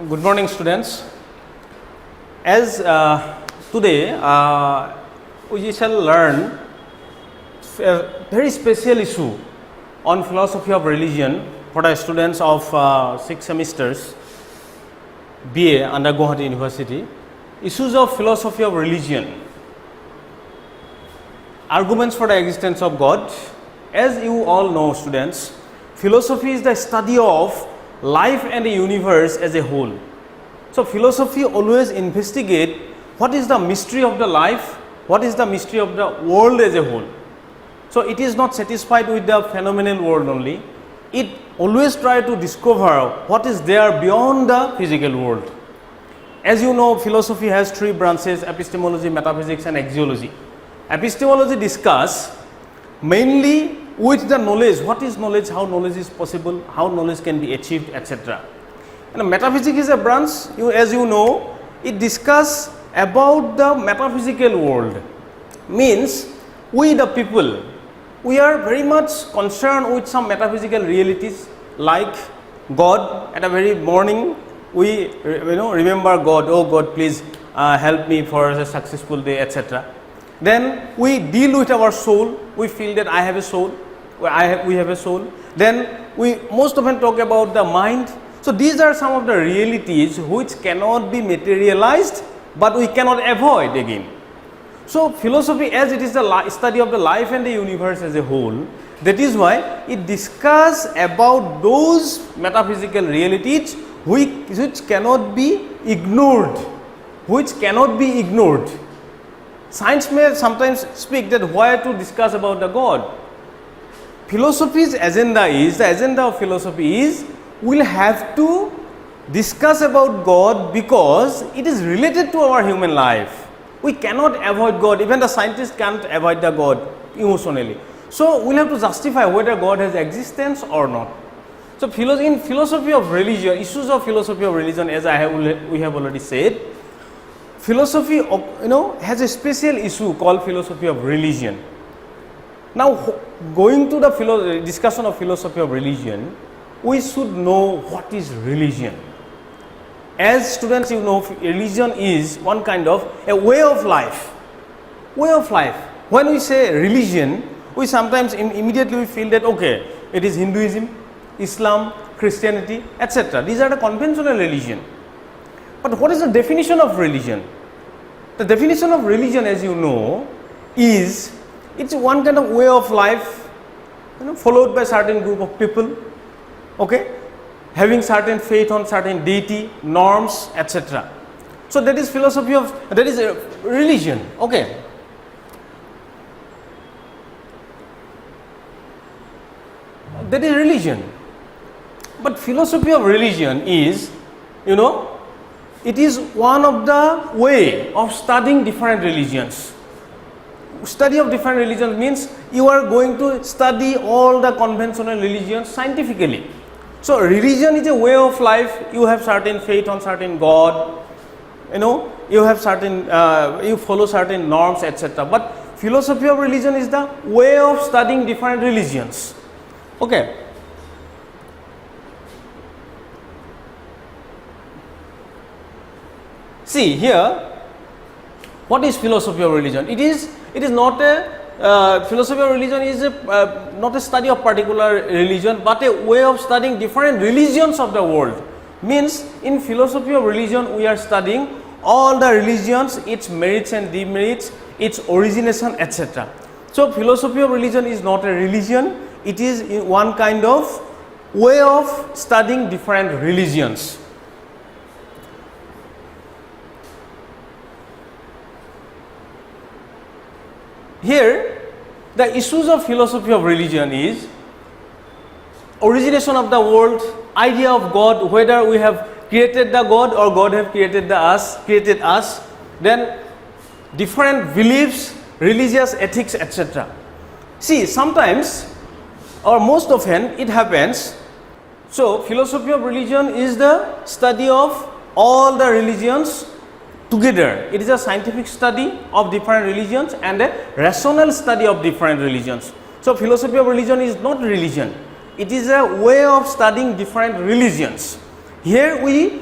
Good morning, students. As today we shall learn a very special issue on philosophy of religion for the students of 6 semesters BA under Guwahati University. Issues of philosophy of religion, arguments for the existence of God. As you all know, students, philosophy is the study of life and the universe as a whole. So philosophy always investigate what is the mystery of the life, what is the mystery of the world as a whole. So it is not satisfied with the phenomenal world only. It always try to discover what is there beyond the physical world. As you know, philosophy has 3 branches: epistemology, metaphysics and axiology. Epistemology discuss mainly with the knowledge, what is knowledge, how knowledge is possible, how knowledge can be achieved, etc. And metaphysics is a branch, as you know, it discuss about the metaphysical world. Means we the people, we are very much concerned with some metaphysical realities like God. At a very morning we remember God, oh God, please help me for a successful day, etc. Then we deal with our soul, we feel that I have a soul, we have a soul. Then we most often talk about the mind. So these are some of the realities which cannot be materialized, but we cannot avoid again. So philosophy, as it is the study of the life and the universe as a whole, that is why it discusses about those metaphysical realities which cannot be ignored, Science may sometimes speak that why to discuss about the God. Philosophy's agenda is, the agenda of philosophy is, we'll have to discuss about God because it is related to our human life. We cannot avoid God, even the scientists can't avoid the God emotionally. So we'll have to justify whether God has existence or not. So in philosophy of religion, issues of philosophy of religion, as we have already said, philosophy has a special issue called philosophy of religion. Now going to the discussion of philosophy of religion, we should know what is religion. As students, you know, religion is one kind of a way of life. When we say religion, we sometimes immediately feel that okay, it is Hinduism, Islam, Christianity, etc. These are the conventional religion. But what is the definition of religion? The definition of religion, as you know, is it's one kind of way of life, followed by certain group of people, okay, having certain faith on certain deity, norms, etc. So that is philosophy of, that is a religion, okay. That is religion. But philosophy of religion is, it is one of the way of studying different religions. Study of different religions means you are going to study all the conventional religions scientifically. So religion is a way of life. You have certain faith on certain God, you have certain, you follow certain norms, etc. But philosophy of religion is the way of studying different religions. Okay. See here, what is philosophy of religion? It is not a philosophy of religion is not a study of particular religion, but a way of studying different religions of the world. Means in philosophy of religion, we are studying all the religions, its merits and demerits, its origination, etc. So philosophy of religion is not a religion; it is one kind of way of studying different religions. Here, the issues of philosophy of religion is origination of the world, idea of God, whether we have created the God or God have created us, then different beliefs, religious ethics, etc. See, sometimes or most often it happens. So, philosophy of religion is the study of all the religions together. It is a scientific study of different religions and a rational study of different religions. So philosophy of religion is not religion. It is a way of studying different religions. Here we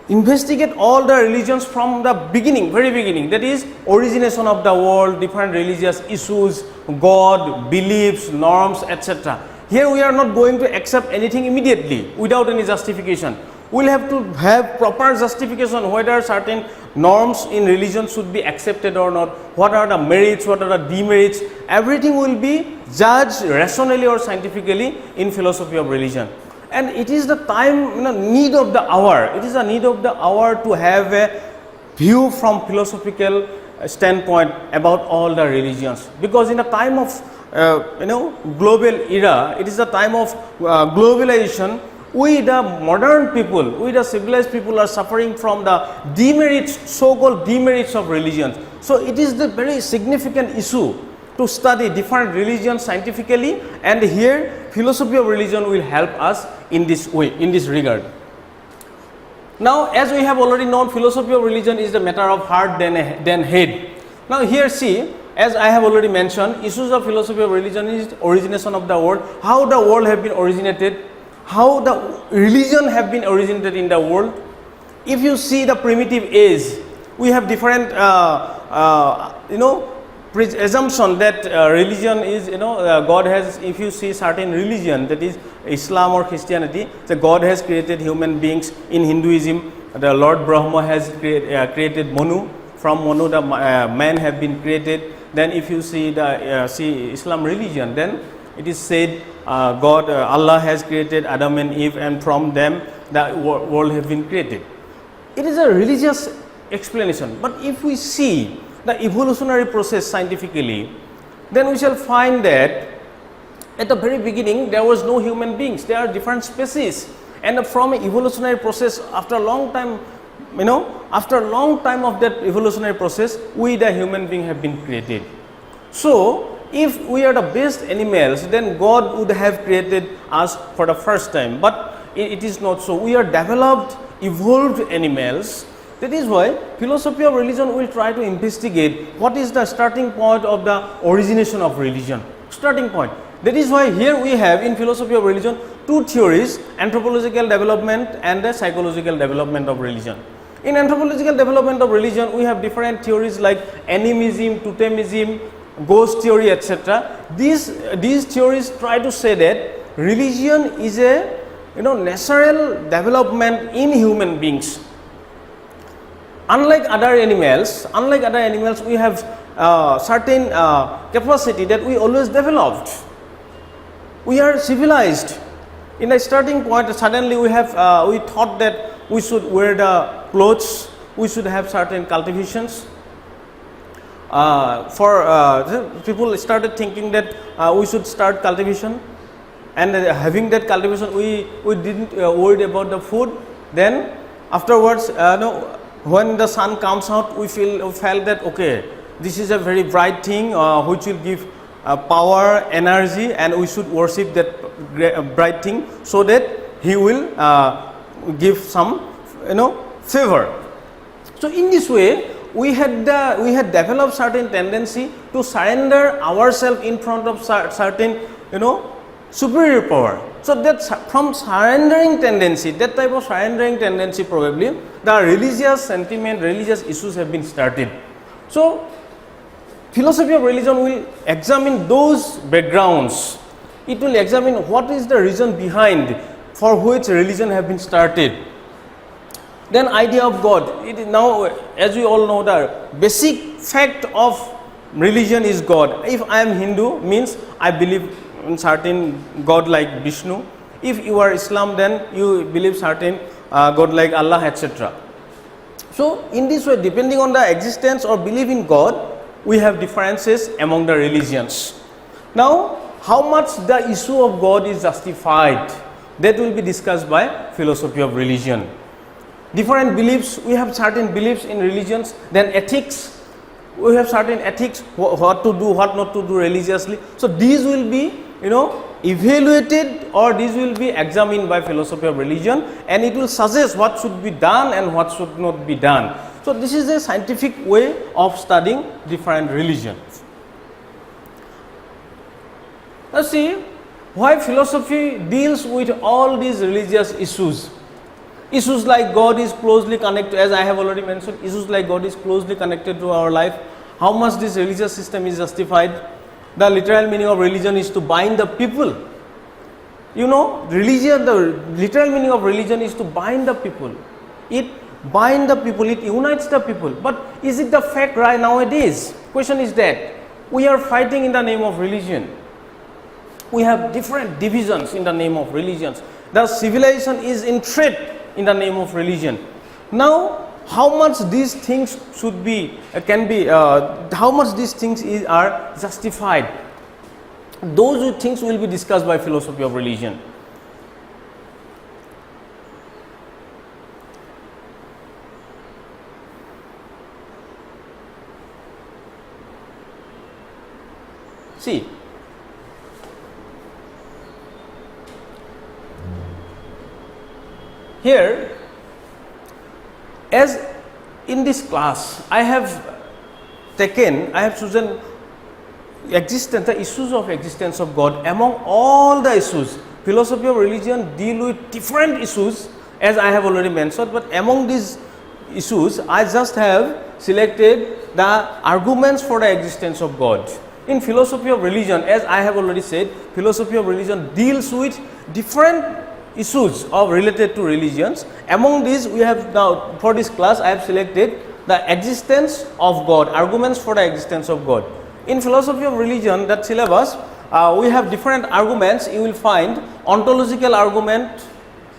investigate all the religions from the beginning, very beginning, that is origination of the world, different religious issues, God, beliefs, norms, etc. Here we are not going to accept anything immediately without any justification. We will have to have proper justification whether certain norms in religion should be accepted or not, what are the merits, what are the demerits. Everything will be judged rationally or scientifically in philosophy of religion. And it is the time, need of the hour. It is a need of the hour to have a view from philosophical standpoint about all the religions. Because in a time of global era, it is the time of globalization. We the modern people, we the civilized people are suffering from the demerits, so-called demerits of religions. So it is the very significant issue to study different religions scientifically, and here philosophy of religion will help us in this way, in this regard. Now, as we have already known, philosophy of religion is the matter of heart than head. Now here see, as I have already mentioned, issues of philosophy of religion is origination of the world, how the world have been originated, how the religion have been originated in the world. If you see the primitive age, we have different assumption that religion is, God has, if you see certain religion, that is Islam or Christianity, the God has created human beings. In Hinduism, the Lord Brahma has created Manu. From Manu, the man have been created. Then if you see the Islam religion, then it is said Allah has created Adam and Eve, and from them the world have been created. It is a religious explanation. But if we see the evolutionary process scientifically, then we shall find that at the very beginning there was no human beings, there are different species, and from an evolutionary process, after a long time, after a long time of that evolutionary process, we the human being have been created. So if we are the best animals, then God would have created us for the first time, but it is not so. We are developed, evolved animals. That is why philosophy of religion will try to investigate what is the starting point of the origination of religion. Starting point. That is why here we have in philosophy of religion two theories, anthropological development and the psychological development of religion. In anthropological development of religion, we have different theories like animism, totemism, ghost theory, etc. These theories try to say that religion is a natural development in human beings. Unlike other animals, we have certain capacity that we always developed. We are civilized. In a starting point, suddenly we thought that we should wear the clothes, we should have certain cultivations. People started thinking that we should start cultivation, and having that cultivation, we didn't worry about the food. Then afterwards, when the sun comes out, we felt that okay, this is a very bright thing which will give power, energy, and we should worship that bright thing so that he will give some favor. So in this way, we had developed certain tendency to surrender ourselves in front of certain superior power. So that from surrendering tendency, that type of surrendering tendency, probably the religious sentiment, religious issues have been started. So philosophy of religion will examine those backgrounds. It will examine what is the reason behind for which religion have been started. Then idea of God. It is now, as we all know, the basic fact of religion is God. If I am Hindu, means I believe in certain God like Vishnu. If you are Islam, then you believe certain God like Allah, etc. So in this way, depending on the existence or belief in God, we have differences among the religions. Now, how much the issue of God is justified, that will be discussed by philosophy of religion. Different beliefs, we have certain beliefs in religions. Then ethics, we have certain ethics, what to do, what not to do religiously. So these will be evaluated, or these will be examined by philosophy of religion, and it will suggest what should be done and what should not be done. So this is a scientific way of studying different religions. Now see why philosophy deals with all these religious issues. Issues like God is closely connected, as I have already mentioned, issues like God is closely connected to our life. How much this religious system is justified? The literal meaning of religion is to bind the people. You know, religion, the literal meaning of religion is to bind the people. It binds the people, it unites the people. But is it the fact right nowadays? Question is that we are fighting in the name of religion. We have different divisions in the name of religions. The civilization is in threat in the name of religion. Now, how much these things should be, how much these things are justified? Those things will be discussed by philosophy of religion. See, here, as in this class, I have chosen existence, the issues of existence of God. Among all the issues, philosophy of religion deal with different issues, as I have already mentioned, but among these issues, I just have selected the arguments for the existence of God. In philosophy of religion, as I have already said, philosophy of religion deals with different issues related to religions. Among these, we have now, for this class, I have selected the existence of God, arguments for the existence of God. In philosophy of religion, that syllabus, we have different arguments. You will find ontological argument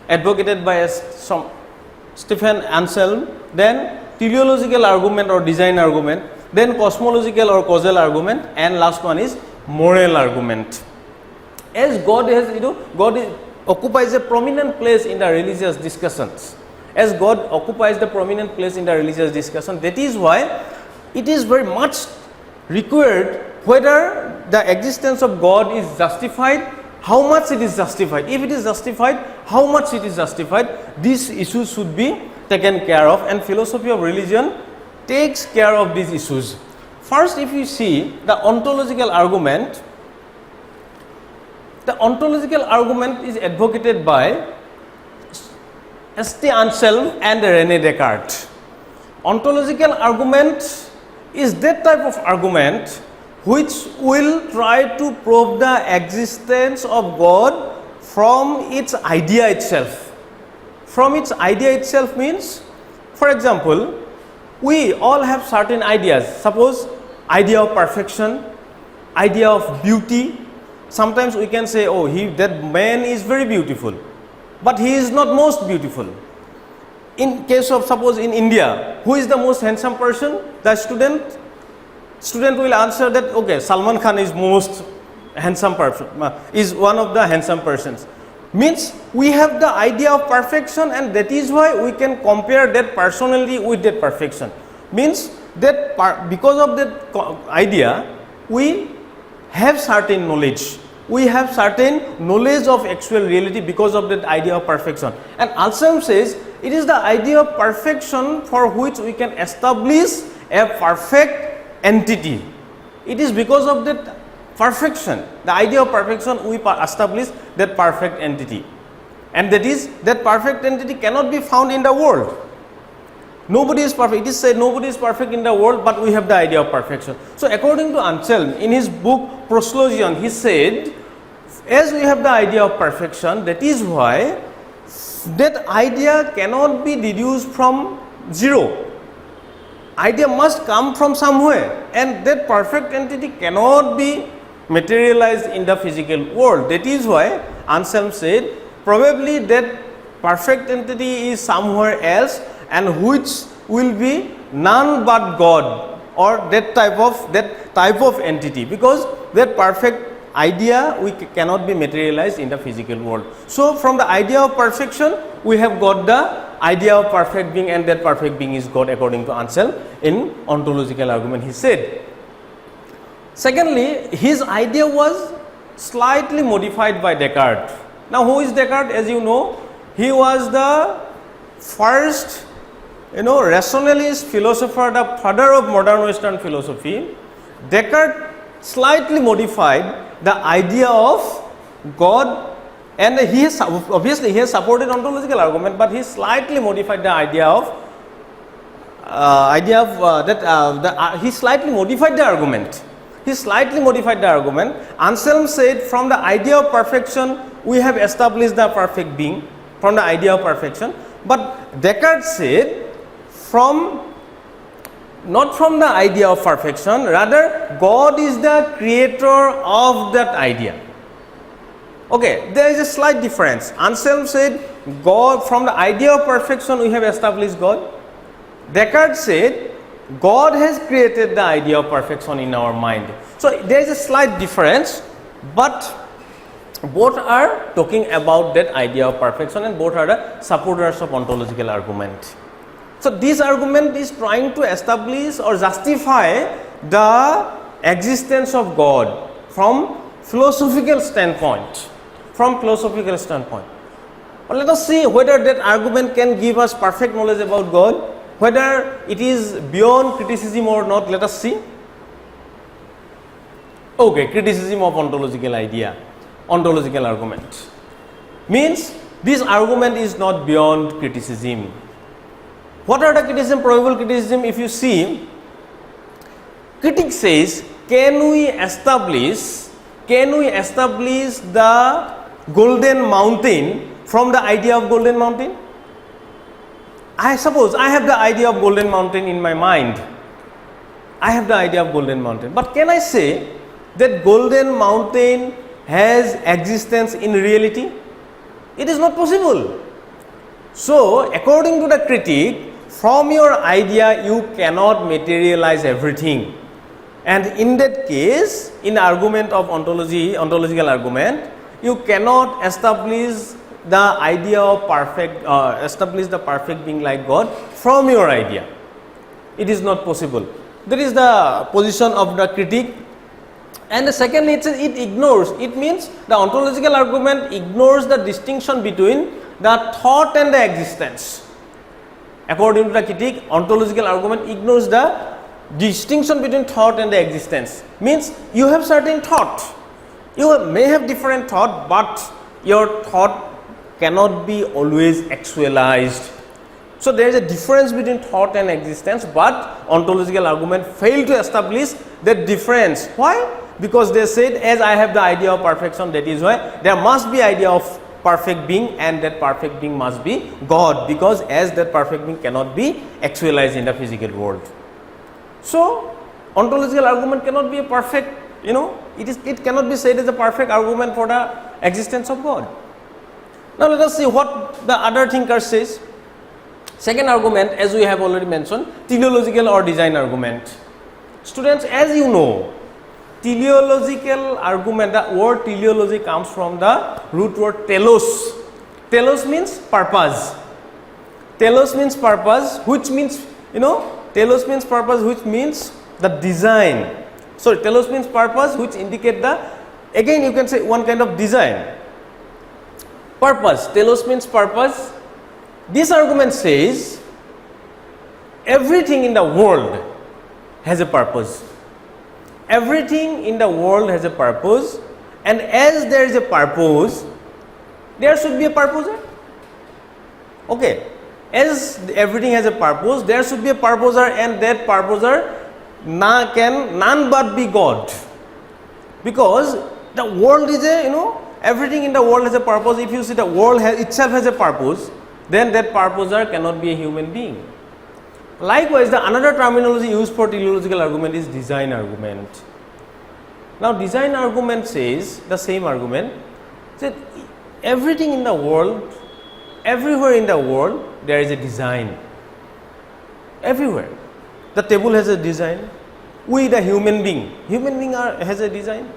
advocated by Stephen Anselm, then teleological argument or design argument, then cosmological or causal argument, and last one is moral argument. As God has, God occupies a prominent place in the religious discussions. As God occupies the prominent place in the religious discussion, that is why it is very much required whether the existence of God is justified, how much it is justified. If it is justified, how much it is justified, these issues should be taken care of, and philosophy of religion takes care of these issues. First, if you see the ontological argument, the ontological argument is advocated by St. Anselm and René Descartes. Ontological argument is that type of argument which will try to prove the existence of God from its idea itself. From its idea itself means, for example, we all have certain ideas. Suppose idea of perfection, idea of beauty. Sometimes we can say, oh, that man is very beautiful, but he is not most beautiful. In case of, suppose in India, who is the most handsome person? The student will answer that, okay, Salman Khan is most handsome person, is one of the handsome persons. Means we have the idea of perfection, and that is why we can compare that personality with that perfection. Means that because of that idea, we have certain knowledge. We have certain knowledge of actual reality because of that idea of perfection. And Anselm says it is the idea of perfection for which we can establish a perfect entity. It is because of that perfection, the idea of perfection, we establish that perfect entity. And that perfect entity cannot be found in the world. Nobody is perfect. It is said nobody is perfect in the world, but we have the idea of perfection. So according to Anselm, in his book Proslogion, he said, as we have the idea of perfection, that is why that idea cannot be deduced from zero. Idea must come from somewhere, and that perfect entity cannot be materialized in the physical world. That is why Anselm said probably that perfect entity is somewhere else, and which will be none but God, or that type of entity, because that perfect idea cannot be materialized in the physical world. So from the idea of perfection, we have got the idea of perfect being, and that perfect being is God according to Anselm in ontological argument, he said. Secondly, his idea was slightly modified by Descartes. Now, who is Descartes? As you know, he was the first rationalist philosopher, the father of modern Western philosophy. Descartes slightly modified the idea of God And he has obviously he has supported ontological argument, but he slightly modified the idea of he slightly modified the argument. He slightly modified the argument. Anselm said, from the idea of perfection, we have established the perfect being, from the idea of perfection. But Descartes said, not from the idea of perfection, rather God is the creator of that idea. Okay, there is a slight difference. Anselm said, God, from the idea of perfection, we have established God. Descartes said, God has created the idea of perfection in our mind. So there is a slight difference, but both are talking about that idea of perfection, and both are the supporters of ontological argument. So this argument is trying to establish or justify the existence of God from philosophical standpoint. But let us see whether that argument can give us perfect knowledge about God. Whether it is beyond criticism or not, let us see. Okay, criticism of ontological idea, ontological argument. Means this argument is not beyond criticism. What are the criticism, probable criticism? If you see, critic says, can we establish the golden mountain from the idea of golden mountain? I suppose I have the idea of golden mountain in my mind. I have the idea of golden mountain. But can I say that golden mountain has existence in reality? It is not possible. So, according to the critic, from your idea you cannot materialize everything. And in that case, in the argument of ontological argument, you cannot establish the idea of establish the perfect being like God from your idea. It is not possible. That is the position of the critic. And the second, it ignores. It means the ontological argument ignores the distinction between the thought and the existence. According to the critic, ontological argument ignores the distinction between thought and the existence. Means you have certain thought. You may have different thought, but your thought cannot be always actualized. So there is a difference between thought and existence, but ontological argument failed to establish that difference. Why? Because they said, as I have the idea of perfection, that is why there must be idea of perfect being, and that perfect being must be God, because as that perfect being cannot be actualized in the physical world. So ontological argument cannot be a perfect, it cannot be said as a perfect argument for the existence of God. Now let us see what the other thinker says. Second argument, as we have already mentioned, teleological or design argument. Students, as you know, teleological argument, the word teleology comes from the root word telos. Telos means purpose. Telos means purpose, which means, telos means purpose, which means the design. So telos means purpose, which indicate the, again you can say one kind of design. Purpose, telos means purpose. This argument says everything in the world has a purpose. Everything in the world has a purpose, and as there is a purpose, there should be a purposer. Okay, as everything has a purpose, there should be a purposer, and that purposer can none but be God. Because the world is everything in the world has a purpose. If you see the world itself has a purpose, then that purposer cannot be a human being. Likewise, the another terminology used for teleological argument is design argument. Now, design argument says the same argument, that everything in the world, everywhere in the world, there is a design. Everywhere. The table has a design. We, the human being has a design.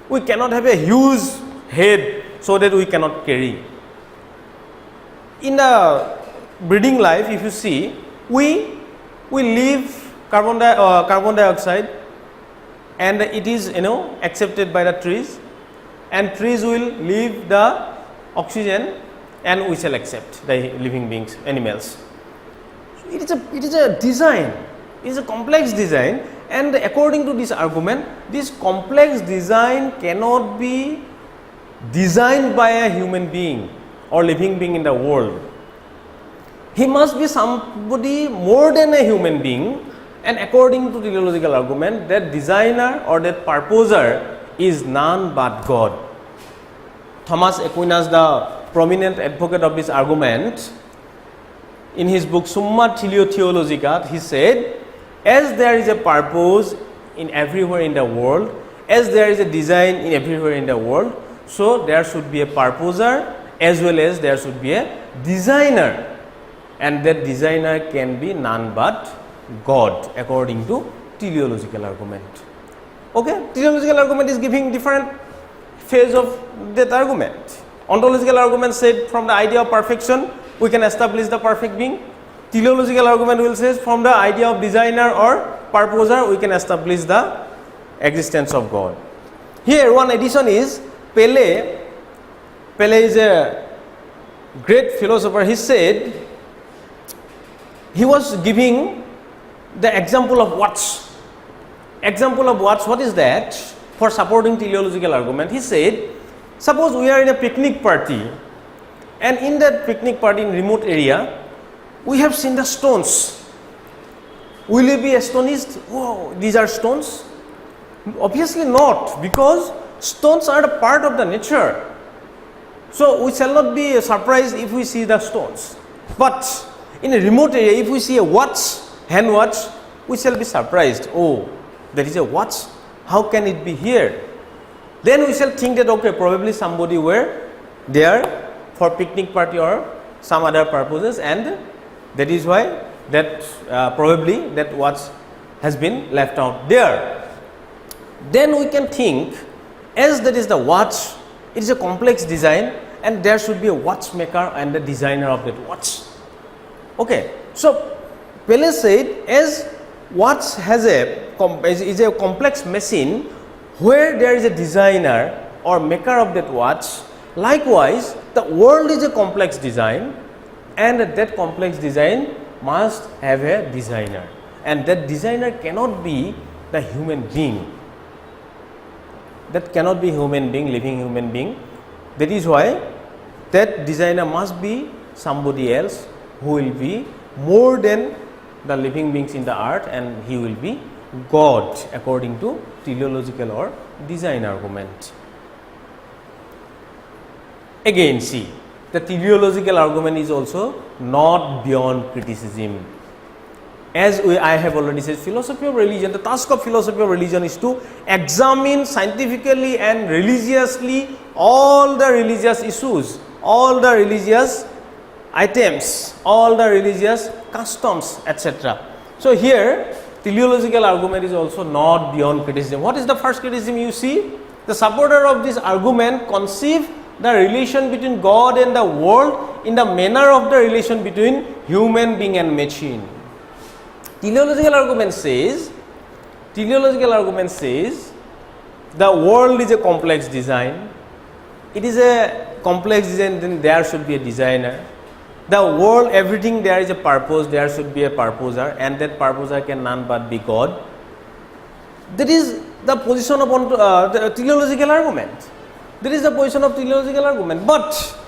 We cannot have a huge head so that we cannot carry. In the breeding life, if you see, we leave carbon dioxide, and it is accepted by the trees, and trees will leave the oxygen, and we shall accept the living beings, animals. It is a design. It is a complex design, and according to this argument, this complex design cannot be designed by a human being or living being in the world. He must be somebody more than a human being, and according to teleological argument, that designer or that purposer is none but God. Thomas Aquinas, the prominent advocate of this argument, in his book Summa Theologica, he said, as there is a purpose in everywhere in the world, as there is a design in everywhere in the world, so there should be a purposer as well as there should be a designer, and that designer can be none but God, according to teleological argument. Okay, teleological argument is giving different phase of that argument. Ontological argument said from the idea of perfection we can establish the perfect being. Teleological argument will say from the idea of designer or purposer we can establish the existence of God. Here one addition is Pele. Pele is a great philosopher. He said, he was giving the example of watch. Example of watch, what is that? For supporting teleological argument, he said, suppose we are in a picnic party, and in that picnic party in remote area, we have seen the stones. Will you be astonished? Whoa, these are stones? Obviously not, because stones are a part of the nature. So we shall not be surprised if we see the stones. But in a remote area, if we see a watch, hand watch, we shall be surprised. Oh, there is a watch. How can it be here? Then we shall think that okay, probably somebody were there for picnic party or some other purposes, and that is why that probably that watch has been left out there. Then we can think, as that is the watch, it is a complex design, and there should be a watchmaker and the designer of that watch. Okay, so Pele said, as watch has is a complex machine where there is a designer or maker of that watch, likewise the world is a complex design, and that complex design must have a designer, and that designer cannot be the human being. That cannot be human being, living human being. That is why that designer must be somebody else who will be more than the living beings in the earth, and he will be God, according to teleological or design argument. Again, see, the teleological argument is also not beyond criticism. As I have already said, philosophy of religion, the task of philosophy of religion is to examine scientifically and religiously all the religious issues, all the religious items, all the religious customs, etc. So here, teleological argument is also not beyond criticism. What is the first criticism you see? The supporter of this argument conceive the relation between God and the world in the manner of the relation between human being and machine. Teleological argument says the world is a complex design. It is a complex design, then there should be a designer. The world, everything, there is a purpose, there should be a purposer, and that purposer can none but be God. That is the position of the teleological argument. That is the position of teleological argument. But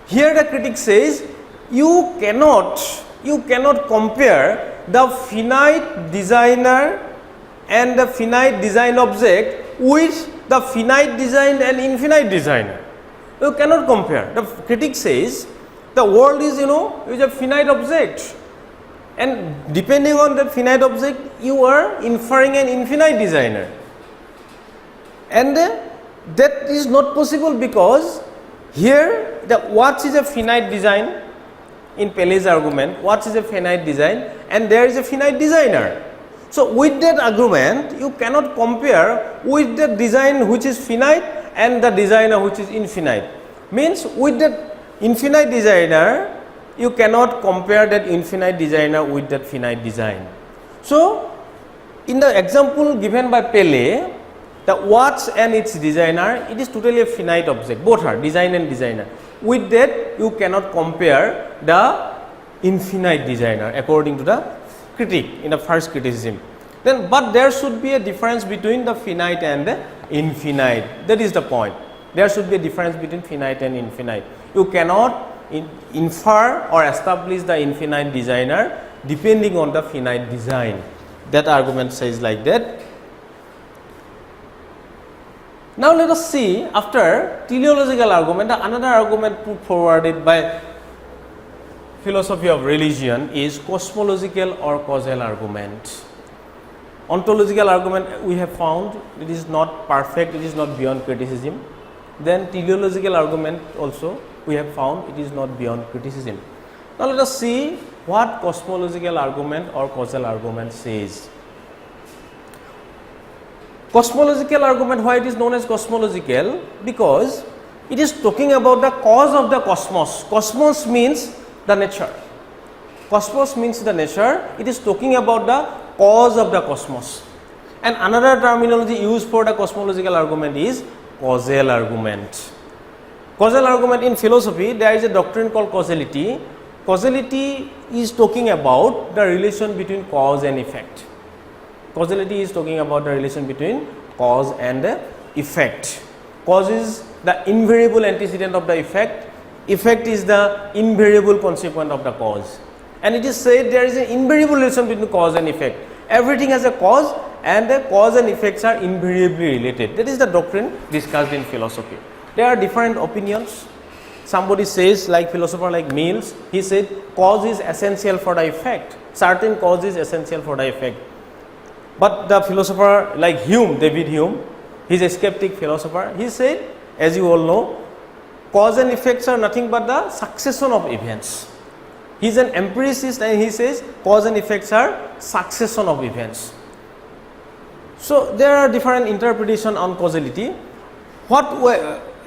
here the critic says you cannot compare the finite designer and the finite design object with the finite design and infinite designer. You cannot compare. The critic says the world is, is a finite object, and depending on that finite object, you are inferring an infinite designer. And that is not possible, because here the watch is a finite design. In Pele's argument, watch is a finite design, and there is a finite designer. So with that argument, you cannot compare with the design which is finite and the designer which is infinite. Means with that infinite designer, you cannot compare that infinite designer with that finite design. So in the example given by Pele, the watch and its designer, it is totally a finite object. Both are design and designer. With that, you cannot compare the infinite designer, according to the critic in the first criticism. Then, but there should be a difference between the finite and the infinite. That is the point. There should be a difference between finite and infinite. You cannot infer or establish the infinite designer depending on the finite design. That argument says like that. Now let us see, after teleological argument, another argument put forwarded by philosophy of religion is cosmological or causal argument. Ontological argument we have found it is not perfect, it is not beyond criticism. Then teleological argument also we have found it is not beyond criticism. Now let us see what cosmological argument or causal argument says. Cosmological argument, why it is known as cosmological? Because it is talking about the cause of the cosmos. Cosmos means the nature. Cosmos means the nature. It is talking about the cause of the cosmos. And another terminology used for the cosmological argument is causal argument. Causal argument in philosophy, there is a doctrine called causality. Causality is talking about the relation between cause and effect. Causality is talking about the relation between cause and effect. Cause is the invariable antecedent of the effect. Effect is the invariable consequent of the cause. And it is said there is an invariable relation between cause and effect. Everything has a cause and the cause and effects are invariably related. That is the doctrine discussed in philosophy. There are different opinions. Somebody says, like philosopher like Mills, he said cause is essential for the effect. Certain cause is essential for the effect. But the philosopher like Hume, David Hume, he is a skeptic philosopher. He said, as you all know, cause and effects are nothing but the succession of events. He is an empiricist and he says cause and effects are succession of events. So there are different interpretations on causality. What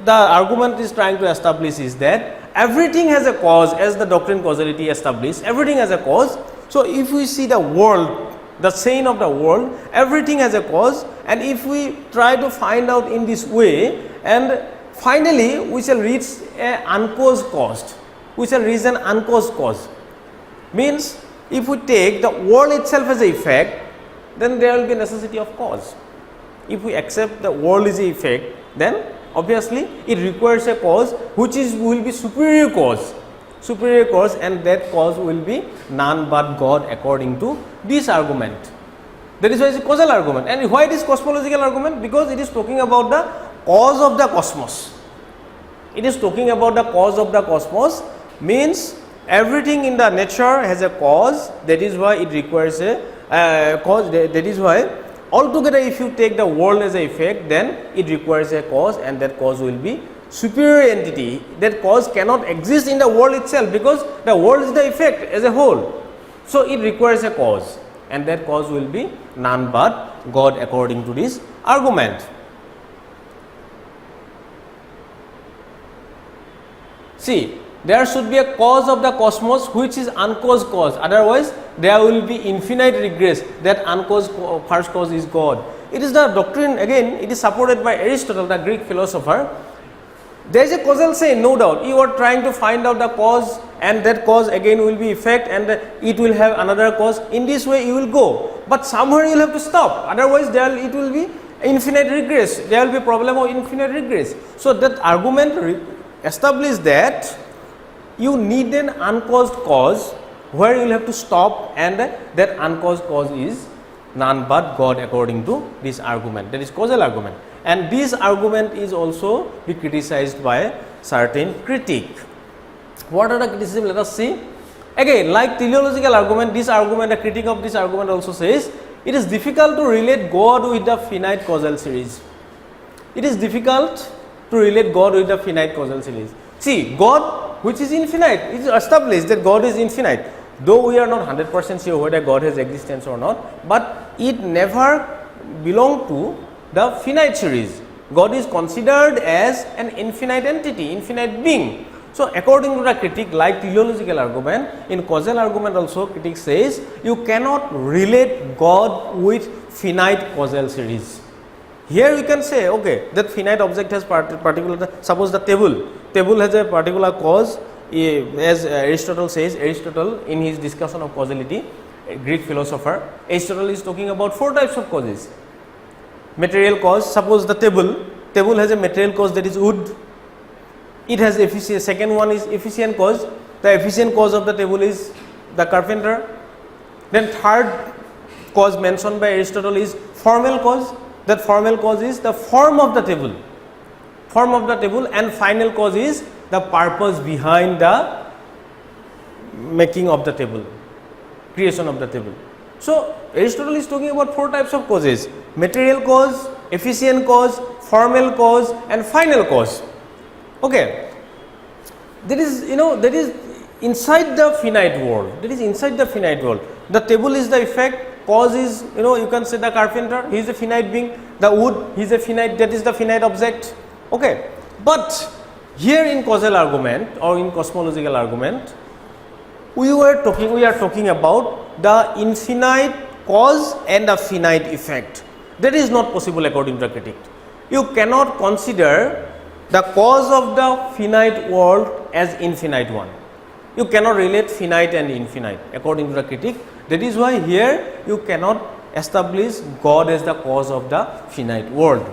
the argument is trying to establish is that everything has a cause, as the doctrine causality established, everything has a cause. So if we see the world, the chain of the world, everything has a cause, and if we try to find out in this way, and finally we shall reach an uncaused cause. We shall reach an uncaused cause. Means if we take the world itself as an effect, then there will be necessity of cause. If we accept the world is an effect, then obviously it requires a cause which will be superior cause. Superior cause, and that cause will be none but God according to this argument. That is why it is a causal argument. And why it is cosmological argument? Because it is talking about the cause of the cosmos. It is talking about the cause of the cosmos, means everything in the nature has a cause. That is why it requires a cause. That is why altogether if you take the world as an effect, then it requires a cause, and that cause will be superior entity. That cause cannot exist in the world itself, because the world is the effect as a whole. So it requires a cause, and that cause will be none but God according to this argument. See, there should be a cause of the cosmos which is uncaused cause, otherwise there will be infinite regress. That uncaused first cause is God. It is the doctrine, again it is supported by Aristotle, the Greek philosopher. There is a causal chain, no doubt. You are trying to find out the cause, and that cause again will be effect, and it will have another cause. In this way you will go, but somewhere you will have to stop, otherwise it will be infinite regress. There will be problem of infinite regress. So that argument establishes that you need an uncaused cause where you will have to stop, and that uncaused cause is none but God according to this argument. That is causal argument. And this argument is also be criticized by certain critic. What are the criticism? Let us see. Again, like teleological argument, this argument, the critic of this argument also says it is difficult to relate God with the finite causal series. It is difficult to relate God with the finite causal series. See, God which is infinite, it is established that God is infinite. Though we are not 100% sure whether God has existence or not, but it never belonged to the finite series. God is considered as an infinite entity, infinite being. So according to the critic, like teleological argument, in causal argument also critic says you cannot relate God with finite causal series. Here we can say, okay, that finite object has particular, suppose the table has a particular cause, as Aristotle says. Aristotle in his discussion of causality, a Greek philosopher, Aristotle is talking about 4 types of causes. Material cause, suppose the table table has a material cause, that is wood. It has efficient, second one is efficient cause. The efficient cause of the table is the carpenter. Then third cause mentioned by Aristotle is formal cause. That formal cause is the form of the table. Form of the table, and final cause is the purpose behind the making of the table, creation of the table. So Aristotle is talking about four types of causes: material cause, efficient cause, formal cause, and final cause. Okay, that is, that is inside the finite world. That is inside the finite world. The table is the effect, cause is, you can say the carpenter, he is a finite being. The wood, he is a finite, that is the finite object. Okay, but here in causal argument or in cosmological argument, we are talking about the infinite cause and the finite effect. That is not possible according to the critic. You cannot consider the cause of the finite world as infinite one. You cannot relate finite and infinite according to the critic. That is why here you cannot establish God as the cause of the finite world.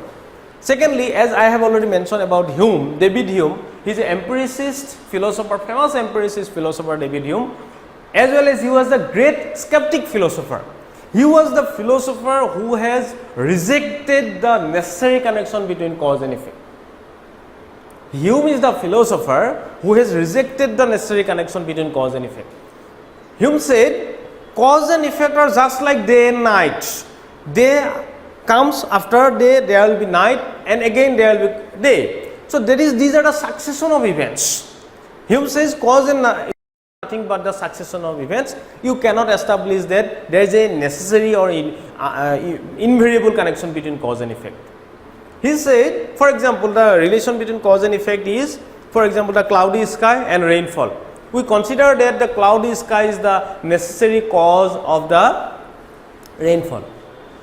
Secondly, as I have already mentioned about Hume, David Hume, he is an empiricist philosopher, famous empiricist philosopher David Hume, as well as he was the great skeptic philosopher. He was the philosopher who has rejected the necessary connection between cause and effect. Hume is the philosopher who has rejected the necessary connection between cause and effect. Hume said, cause and effect are just like day and night. Day comes after day, there will be night, and again there will be day. So these are the succession of events. Hume says cause and nothing but the succession of events. You cannot establish that there is a necessary or invariable connection between cause and effect. He said, for example, the relation between cause and effect is, for example, the cloudy sky and rainfall. We consider that the cloudy sky is the necessary cause of the rainfall.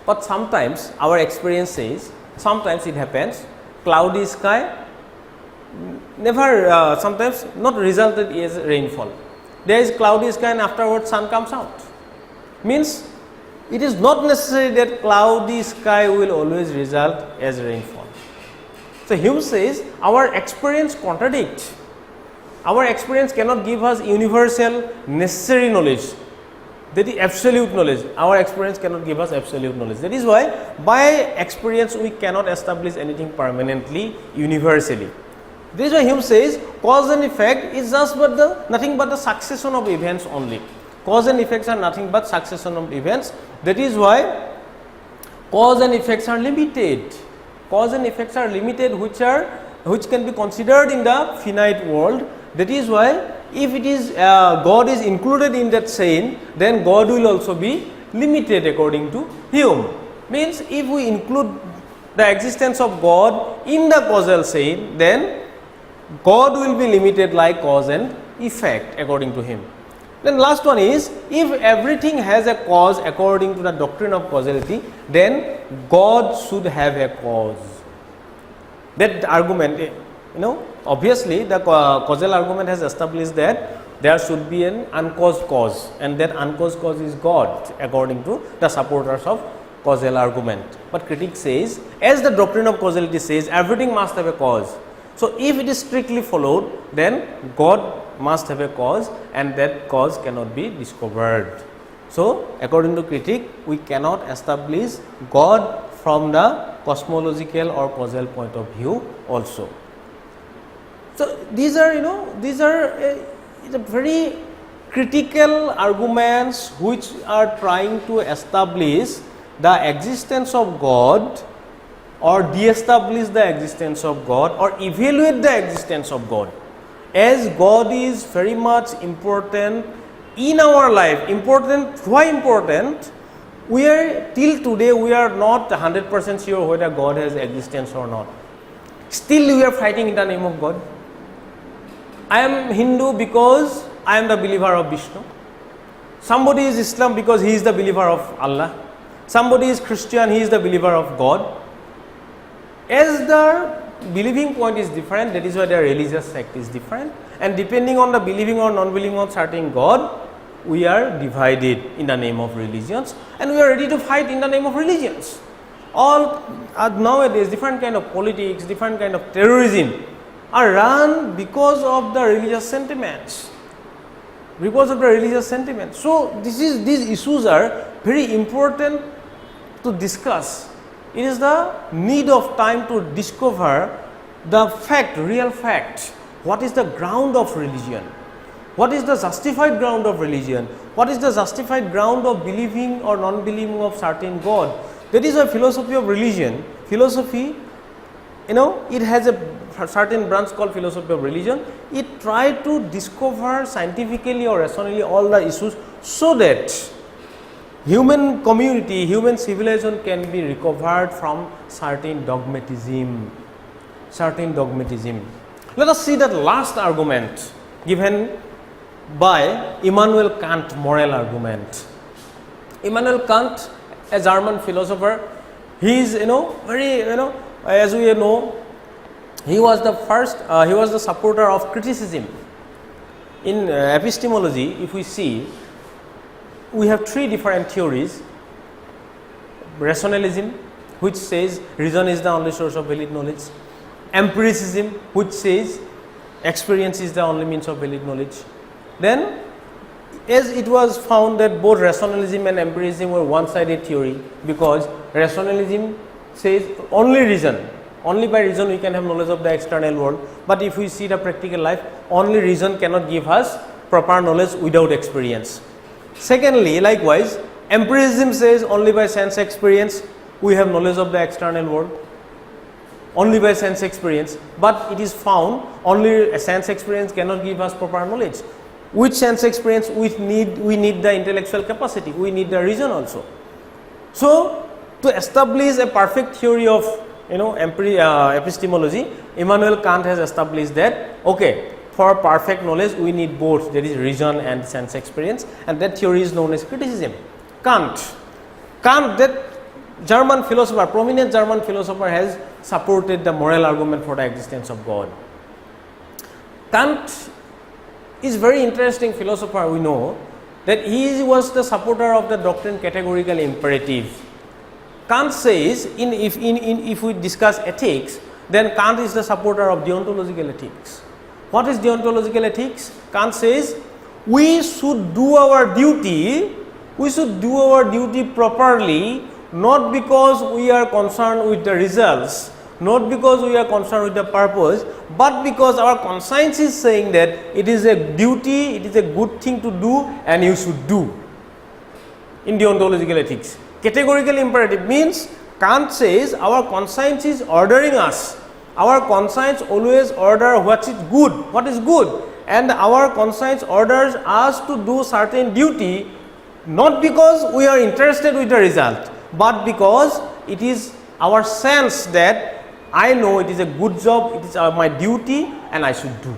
But sometimes our experience says, sometimes it happens, cloudy sky never, sometimes not resulted as rainfall. There is cloudy sky and afterwards sun comes out. Means it is not necessary that cloudy sky will always result as rainfall. So Hume says our experience contradicts. Our experience cannot give us universal necessary knowledge. That is absolute knowledge. Our experience cannot give us absolute knowledge. That is why by experience we cannot establish anything permanently, universally. This is why Hume says cause and effect is just nothing but the succession of events only. Cause and effects are nothing but succession of events. That is why cause and effects are limited. Cause and effects are limited, which can be considered in the finite world. That is why if it is God is included in that chain, then God will also be limited according to Hume. Means if we include the existence of God in the causal chain, then God will be limited like cause and effect according to him. Then last one is, if everything has a cause according to the doctrine of causality, then God should have a cause. That argument, obviously the causal argument has established that there should be an uncaused cause, and that uncaused cause is God according to the supporters of causal argument. But critic says, as the doctrine of causality says, everything must have a cause. So if it is strictly followed, then God must have a cause, and that cause cannot be discovered. So according to critic, we cannot establish God from the cosmological or causal point of view also. So these are very critical arguments which are trying to establish the existence of God, or de-establish the existence of God, or evaluate the existence of God. As God is very much important in our life, why important? Till today we are not 100% sure whether God has existence or not. Still we are fighting in the name of God. I am Hindu because I am the believer of Vishnu. Somebody is Islam because he is the believer of Allah. Somebody is Christian, he is the believer of God. As the believing point is different, that is why the religious sect is different, and depending on the believing or non-believing of certain God, we are divided in the name of religions, and we are ready to fight in the name of religions. all nowadays different kind of politics, different kind of terrorism are run because of the religious sentiments. Because of the religious sentiments. So these issues are very important to discuss. It is the need of time to discover the fact, real fact. What is the ground of religion? What is the justified ground of religion? What is the justified ground of believing or non-believing of certain God? That is a philosophy of religion. Philosophy, it has a certain branch called philosophy of religion. It tried to discover scientifically or rationally all the issues so that human community, human civilization can be recovered from certain dogmatism. Let us see that last argument given by Immanuel Kant, moral argument. Immanuel Kant, a German philosopher, he is very as we know, he was the first, he was the supporter of criticism. In epistemology, if we see, we have three different theories. Rationalism, which says reason is the only source of valid knowledge. Empiricism, which says experience is the only means of valid knowledge. Then, as it was found that both rationalism and empiricism were one-sided theory, because rationalism says only reason, only by reason we can have knowledge of the external world, but if we see the practical life, only reason cannot give us proper knowledge without experience. Secondly, likewise, empiricism says only by sense experience we have knowledge of the external world, only by sense experience, but it is found only a sense experience cannot give us proper knowledge. With sense experience we need the intellectual capacity, we need the reason also. So to establish a perfect theory of epistemology, Immanuel Kant has established that for perfect knowledge we need both, there is reason and sense experience, and that theory is known as criticism. Kant, that German philosopher, prominent German philosopher, has supported the moral argument for the existence of God. Kant is very interesting philosopher. We know that he was the supporter of the doctrine categorical imperative. Kant says, if we discuss ethics, then Kant is the supporter of deontological ethics. What is deontological ethics? Kant says we should do our duty properly, not because we are concerned with the results, not because we are concerned with the purpose, but because our conscience is saying that it is a duty, it is a good thing to do and you should do. In deontological ethics, categorical imperative means Kant says our conscience is ordering us. Our conscience always order what is good, and our conscience orders us to do certain duty, not because we are interested with the result, but because it is our sense that I know it is a good job, it is my duty and I should do.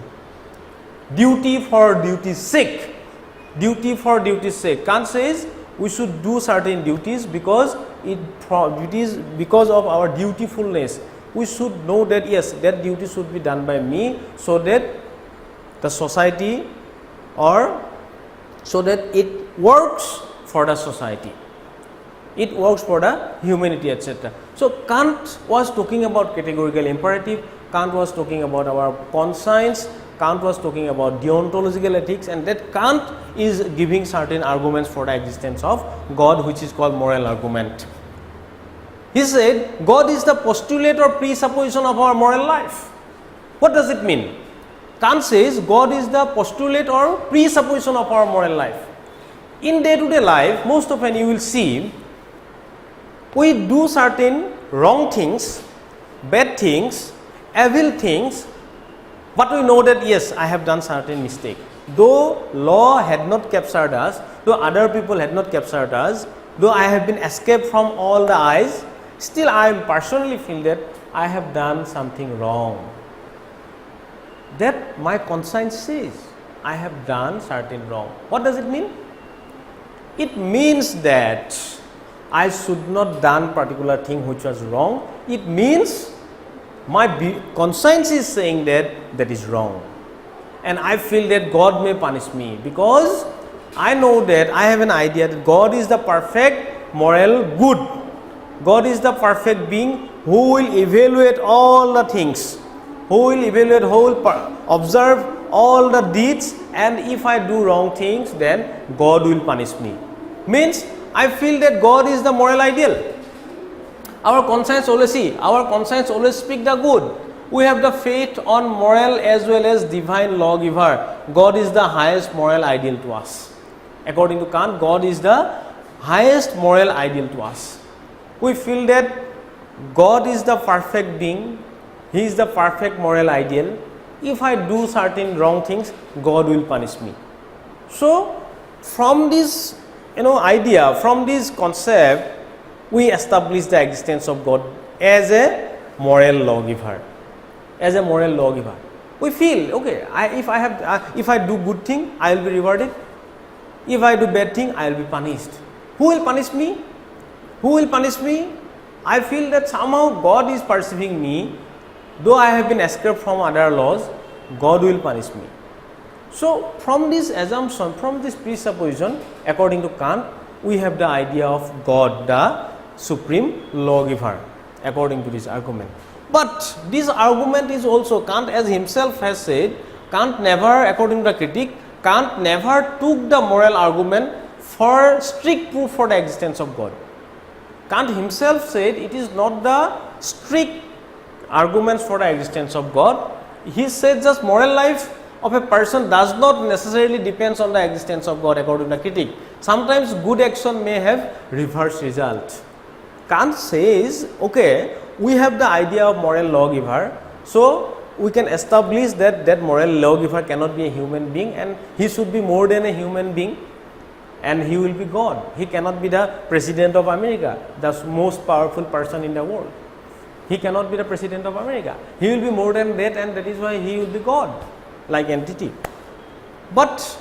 Duty for duty's sake. Duty for duty's sake. Kant says we should do certain duties because because of our dutifulness. We should know that yes, that duty should be done by me so that the society so that it works for the society. It works for the humanity, etc. So Kant was talking about categorical imperative, Kant was talking about our conscience, Kant was talking about deontological ethics, and that Kant is giving certain arguments for the existence of God, which is called moral argument. He said God is the postulate or presupposition of our moral life. What does it mean? Kant says God is the postulate or presupposition of our moral life. In day-to-day life, most often you will see we do certain wrong things, bad things, evil things, but we know that yes, I have done certain mistake. Though law had not captured us, though other people had not captured us, though I have been escaped from all the eyes, still I personally feel that I have done something wrong. That my conscience says I have done certain wrong. What does it mean? It means that I should not done particular thing which was wrong. It means my conscience is saying that is wrong, and I feel that God may punish me because I know that I have an idea that God is the perfect moral good. God is the perfect being who will evaluate all the things, who will evaluate, observe all the deeds, and if I do wrong things, then God will punish me. Means I feel that God is the moral ideal. Our conscience always speak the good. We have the faith on moral as well as divine lawgiver. God is the highest moral ideal to us. According to Kant, God is the highest moral ideal to us. We feel that God is the perfect being. He is the perfect moral ideal. If I do certain wrong things, God will punish me. So, from this idea, from this concept, we establish the existence of God as a moral lawgiver. As a moral lawgiver, we feel okay. If I do good thing, I will be rewarded. If I do bad thing, I will be punished. Who will punish me? Who will punish me? I feel that somehow God is perceiving me. Though I have been escaped from other laws, God will punish me. So, from this assumption, from this presupposition, according to Kant, we have the idea of God, the supreme lawgiver, according to this argument. But this argument is also, Kant as himself has said, Kant never, according to the critic, Kant never took the moral argument for strict proof for the existence of God. Kant himself said it is not the strict arguments for the existence of God. He said just moral life of a person does not necessarily depends on the existence of God, according to the critic. Sometimes good action may have reverse result. Kant says, okay, we have the idea of moral lawgiver, so we can establish that moral lawgiver cannot be a human being and he should be more than a human being, and he will be God. He cannot be the President of America, the most powerful person in the world. He cannot be the President of America. He will be more than that, and that is why he will be God, like entity. But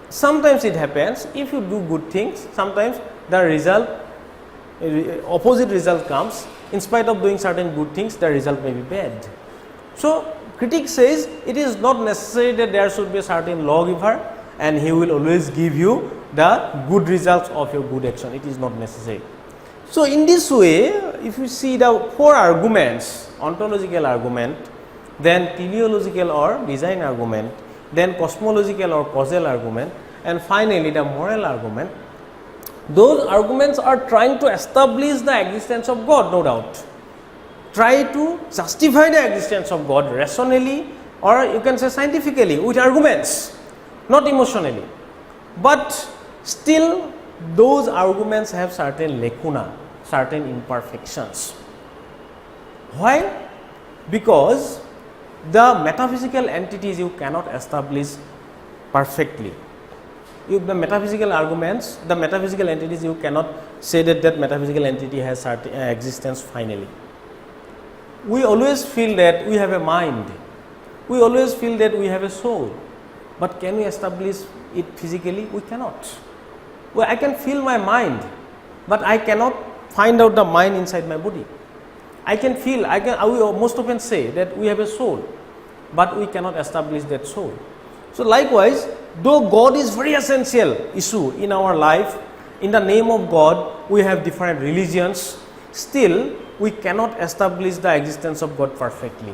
sometimes it happens, if you do good things, sometimes the result, opposite result comes. In spite of doing certain good things, the result may be bad. So, critic says it is not necessary that there should be a certain lawgiver and he will always give you the good results of your good action. It is not necessary. So, in this way, if you see the four arguments, ontological argument, then teleological or design argument, then cosmological or causal argument, and finally the moral argument, those arguments are trying to establish the existence of God, no doubt. Try to justify the existence of God rationally, or you can say scientifically, with arguments, not emotionally. But still, those arguments have certain lacuna, certain imperfections. Why? Because the metaphysical entities you cannot establish perfectly. The metaphysical arguments, the metaphysical entities, you cannot say that metaphysical entity has certain existence finally. We always feel that we have a mind. We always feel that we have a soul. But can we establish it physically? We cannot. Well, I can feel my mind, but I cannot find out the mind inside my body. I can feel, we most often say that we have a soul, but we cannot establish that soul. So likewise, though God is very essential issue in our life, in the name of God, we have different religions, still we cannot establish the existence of God perfectly.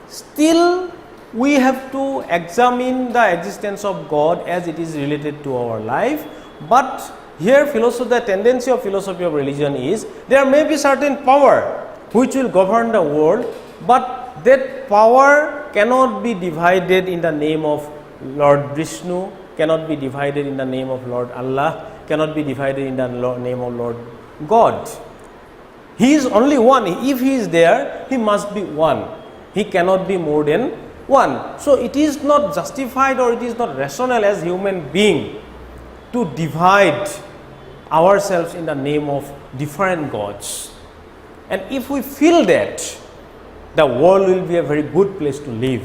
Still, we have to examine the existence of God as it is related to our life, but here the tendency of philosophy of religion is there may be certain power which will govern the world, but that power cannot be divided in the name of Lord Vishnu, cannot be divided in the name of Lord Allah, cannot be divided in the name of Lord God. He is only one. If he is there, he must be one. He cannot be more than one. So it is not justified or it is not rational as human being to divide ourselves in the name of different gods. And if we feel that, the world will be a very good place to live.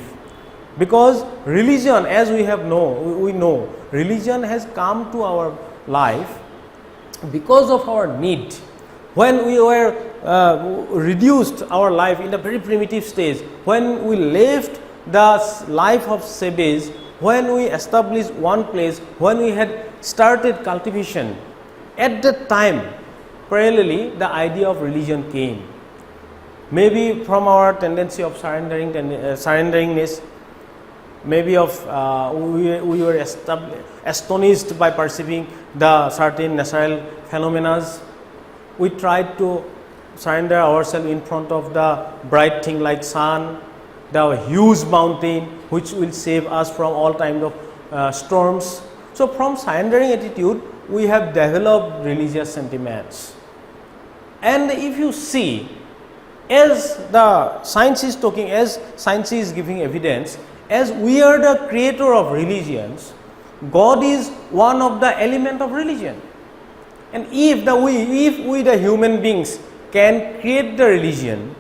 Because religion, as we know, religion has come to our life because of our need. When we were reduced our life in a very primitive stage, when we left the life of savage, when we established one place, when we had started cultivation, at that time parallelly the idea of religion came. Maybe from our tendency of surrenderingness, maybe of we were astonished by perceiving the certain natural phenomena. We tried to surrender ourselves in front of the bright thing like sun, the huge mountain which will save us from all kinds of storms. So from surrendering attitude, we have developed religious sentiments. And if you see, as the science is talking, as science is giving evidence, as we are the creator of religions, God is one of the element of religion. And if we the human beings can create the religion,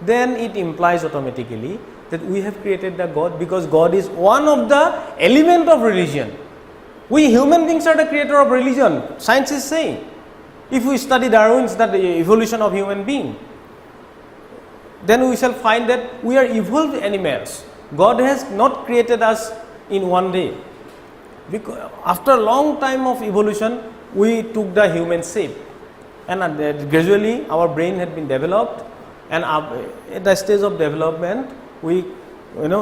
then it implies automatically that we have created the God, because God is one of the element of religion. We human beings are the creator of religion, science is saying. If we study Darwin's the evolution of human being, then we shall find that we are evolved animals. God has not created us in one day. Because after a long time of evolution, we took the human shape, and gradually our brain had been developed, and at the stage of development, we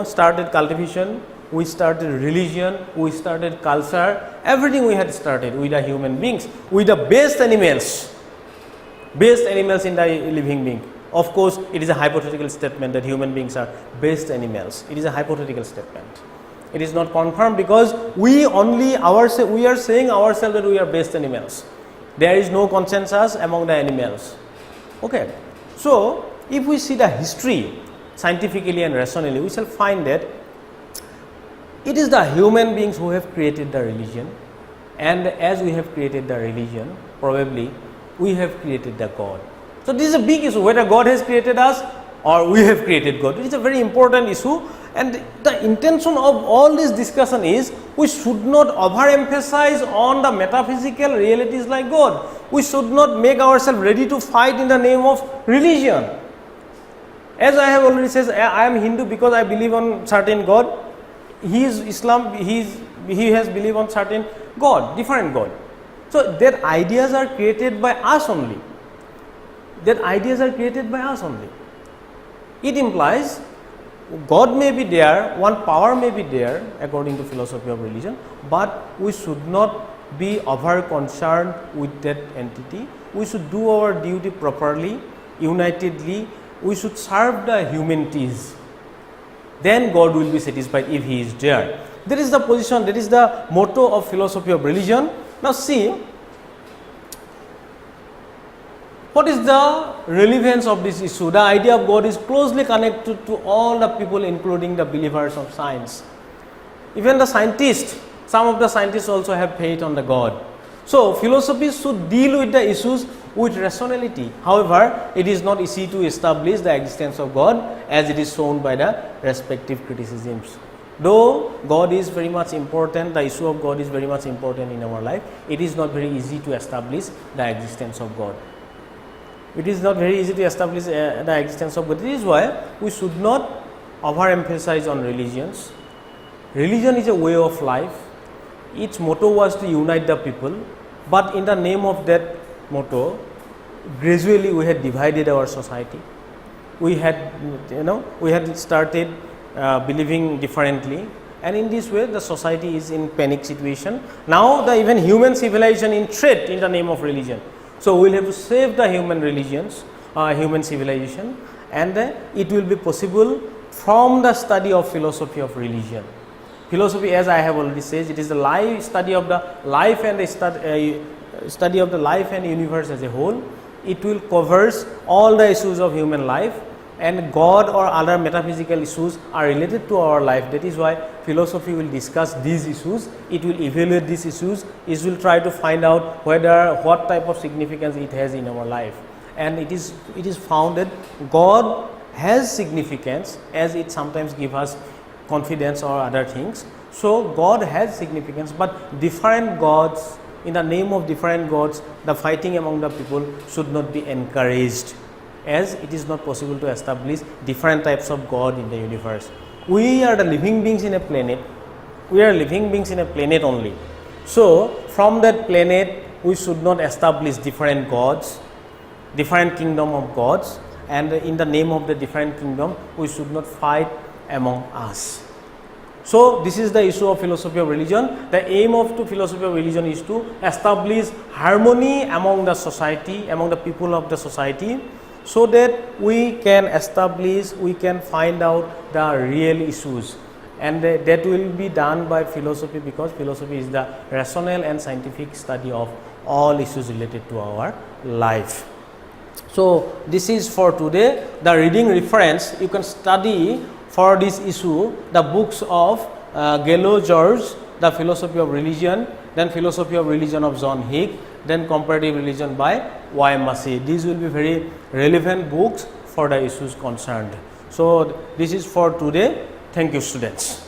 started cultivation, we started religion, we started culture, everything we had started with the human beings, with the best animals in the living being. Of course, it is a hypothetical statement that human beings are best animals. It is a hypothetical statement. It is not confirmed, because we are saying ourselves that we are best animals. There is no consensus among the animals. Okay. So, if we see the history scientifically and rationally, we shall find that it is the human beings who have created the religion, and as we have created the religion, probably we have created the God. So this is a big issue, whether God has created us or we have created God. It is a very important issue, and the intention of all this discussion is we should not overemphasize on the metaphysical realities like God. We should not make ourselves ready to fight in the name of religion. As I have already said, I am Hindu because I believe on certain God. He is Islam, he has believed on certain God, different God. So their ideas are created by us only. It implies God may be there, one power may be there according to philosophy of religion, but we should not be over concerned with that entity. We should do our duty properly, unitedly. We should serve the humanities. Then God will be satisfied if He is there. That is the position, that is the motto of philosophy of religion. Now see, what is the relevance of this issue? The idea of God is closely connected to all the people, including the believers of science. Even the scientists, some of the scientists also have faith on the God. So philosophy should deal with the issues with rationality. However, it is not easy to establish the existence of God as it is shown by the respective criticisms. Though God is very much important, the issue of God is very much important in our life, it is not very easy to establish the existence of God. It is not very easy to establish the existence of God. This is why we should not overemphasize on religions. Religion is a way of life. Its motto was to unite the people, but in the name of that motto, gradually we had divided our society. We had started believing differently, and in this way the society is in panic situation. Now the even human civilization in threat in the name of religion. So we will have to save the human religions, human civilization, and it will be possible from the study of philosophy of religion. Philosophy, as I have already said, it is the study of the life and the study of the life and universe as a whole. It will covers all the issues of human life, and God or other metaphysical issues are related to our life. That is why philosophy will discuss these issues. It will evaluate these issues. It will try to find out what type of significance it has in our life. And it is found that God has significance, as it sometimes gives us confidence or other things. So God has significance, but different gods, in the name of different gods, the fighting among the people should not be encouraged, as it is not possible to establish different types of God in the universe. We are the living beings in a planet only. So from that planet we should not establish different gods, different kingdom of gods, and in the name of the different kingdom, we should not fight among us. So this is the issue of philosophy of religion. The aim of the philosophy of religion is to establish harmony among the society, among the people of the society, so that we can establish, we can find out the real issues, and that will be done by philosophy, because philosophy is the rational and scientific study of all issues related to our life. So this is for today. The reading reference, you can study for this issue the books of Gallo George, The Philosophy of Religion, then Philosophy of Religion of John Hick, then Comparative Religion by Y. Massey. These will be very relevant books for the issues concerned. So this is for today. Thank you, students.